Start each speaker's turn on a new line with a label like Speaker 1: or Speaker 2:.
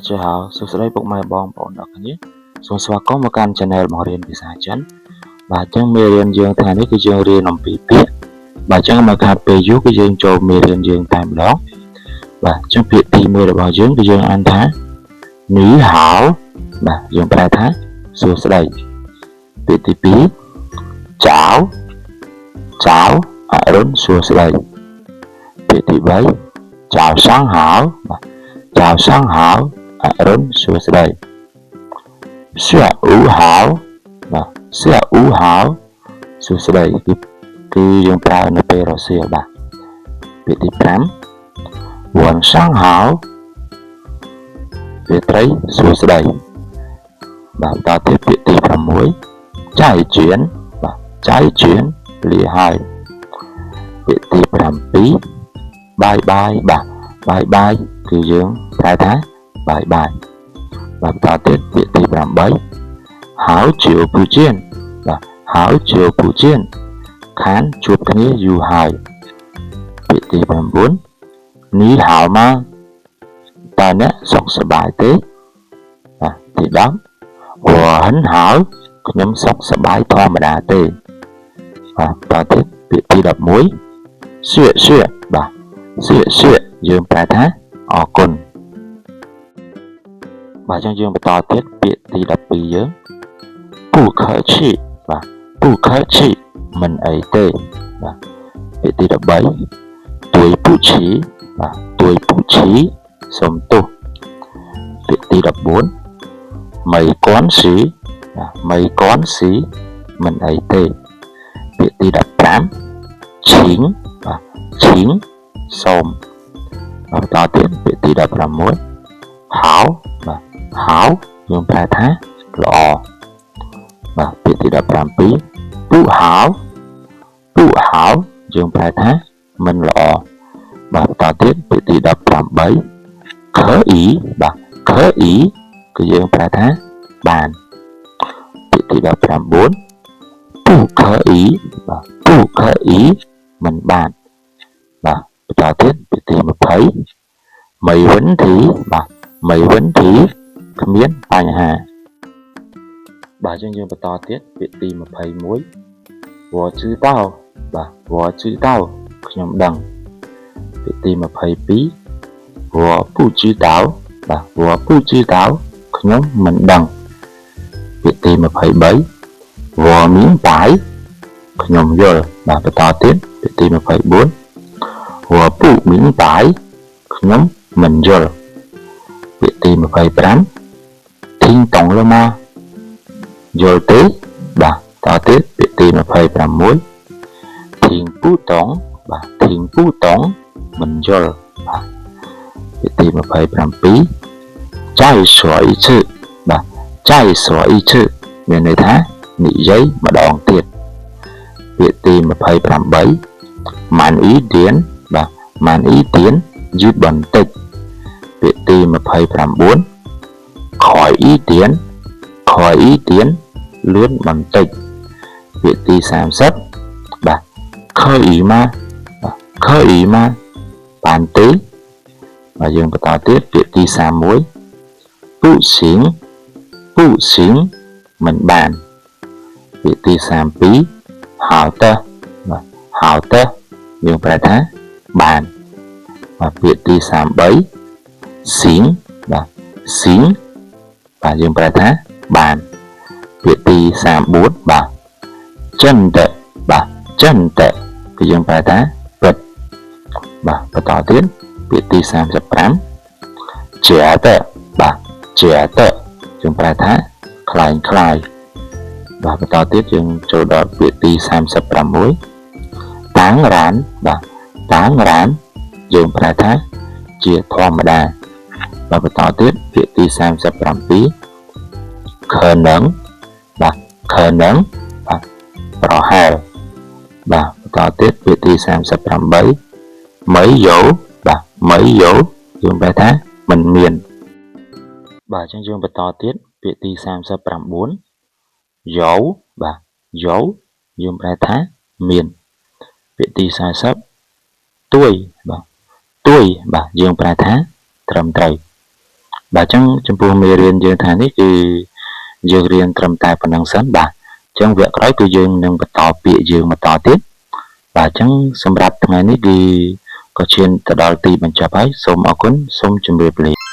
Speaker 1: ជាហៅសួស្តីពុកម៉ែបងប្អូនអរគ្នាសូមស្វាគមន៍មកកាន់ Channel បង្រៀនភាសាចិនបាទអញ្ចឹងមេរៀនយើងថ្ងៃនេះគឺយើងរៀនអំពីពាក្យបាទអញ្ចឹងមកខាត់ពេលយូរគឺយើងចូលមេរៀនយើងតែម្ដងបាទអញ្ចឹងពាក្យទី1របស់យើងគឺយើងអានថានីហៅបាទយើងប្រែថាសួស្តីពាក្យទី2ចៅអរុនសួស្តីពាក្យទី3ចៅសងហៅបាទចៅសងហៅអរុនសួស្តីសៀអ៊ូហៅបាទសៀអ៊ូហៅសួស្តីគឺយើងប្រើនៅពេលរសៀលបាទពាក្យទី5វ៉ាន់សងហៅពាក្យត្រីសួស្តីបាទតទៅពាក្យទី6ចៃជៀនបាទចៃជៀនលាហើយពាក្យទី7បាយបាទបាយគឺយើងប្រែថាបាយបាទតទៅពាក្យទី8ហៅជាវពូជៀនបាទហៅជាវពូជៀនខានជួបគ្នាយូរហើយពាក្យទី9នេះហៅមកតើអ្នកសុខសប្បាយទេបាទទី10វ៉ហិនហៅខ្ញុំសុខសប្បាយធម្មតាទេបាទតទៅពាក្យទី11សៀបាទសៀយើងប្រែថាអរគុណបាទអញ្ចឹងយើងបន្តទៀតពាក្យទី12យើង不客气បាទ不客气មិនអីទេបាទពាក្យទី13对不起បាទ对不起សូមទោសពាក្យទី14ไม่关系បាទไม่关系មិនអីទេពាក្យទី15ឈីងបាទឈីងសូមបន្តទៀតពាក្យទី16ហៅបាទហៅយើងប្រែថាល្អបាទពាក្យទី17ពុហៅយើងប្រែថាមិនល្អបាទបន្តទៀតពាក្យទី18ខើអ៊ីបាទខើអ៊ីគឺយើងប្រែថាបានពាក្យទី19ពុខើអ៊ីបាទពុខើអ៊ីមិនបានបាទបន្តទៀតពាក្យទី20មិនវិនធីបាទមិនវិនធីគ្មានបញ្ហាបាទយើងបន្តទៀតពាក្យទី21វ៉ជឺតោបាទវ៉ជឺតោខ្ញុំដឹងពាក្យទី22វ៉ពូជឺតោបាទវ៉ពូជឺតោខ្ញុំមិនដឹងពាក្យទី23វ៉មានបាយខ្ញុំយល់បាទបន្តទៀតពាក្យទី24វ៉ពូមានបាយខ្ញុំមិនយល់ពាក្យទី25ធីងតងលមកយល់ទេបាទតទៀតពាក្យទី26ធីងពូតងបាទធីងពូតងមិនយល់បាទពាក្យទី27ចៃស្រួយឈឺបាទចៃស្រួយឈឺមានន័យថានិយាយម្ដងទៀតពាក្យទី28ម៉ានអ៊ីឌៀនបាទម៉ានអ៊ីឌៀនយឺតបន្តិចពាក្យទី29ខយអ៊ីឌៀនលឿនបន្តិចពាក្យទី30បាទខើអ៊ីម៉ាបានទេបាទយើងបន្តទៀតពាក្យទី31ពុស៊ីងមិនបានពាក្យទី32ហៅតើបាទហៅតើយើងប្រែថាបានបាទពាក្យទី33ស៊ីងបាទយើងប្រែថាបានពាក្យទី34បាទចិនតើបាទចិនតើគឺយើងប្រែថាពិតបាទបន្តទៀតពាក្យទី35ជាតើបាទជាតើយើងប្រែថាคล้ายបាទបន្តទៀតយើងចូលដល់ពាក្យទី36តាងរ៉ានបាទតាងរ៉ានយើងប្រែថាជាធម្មតាបាទបន្តទៀតពាក្យទី37ខើនឹងបាទខើនឹងបាទប្រហែលបាទបន្តទៀតពាក្យទី38មិនយោបាទមិនយោយើងប្រែថាមិនមានបាទអញ្ចឹងយើងបន្តទៀតពាក្យទី39យោបាទយោយើងប្រែថាមានពាក្យទី40ទួយបាទយើងប្រែថាត្រឹមត្រូវ បាទអញ្ចឹងចំពោះមេរៀនយើងថានេះគឺយើងរៀនត្រឹមតែប៉ុណ្្នឹងសិនបាទអញ្ចឹងវគ្គក្រោយគឺយើងនឹងបន្តពាក្យយើងបន្តទៀតបាទអញ្ចឹងសម្រាប់ថ្ងៃនេះគឺក៏ឈានទៅដល់ទីបញ្ចប់ហើយសូមអរគុណសូមជម្រាបលា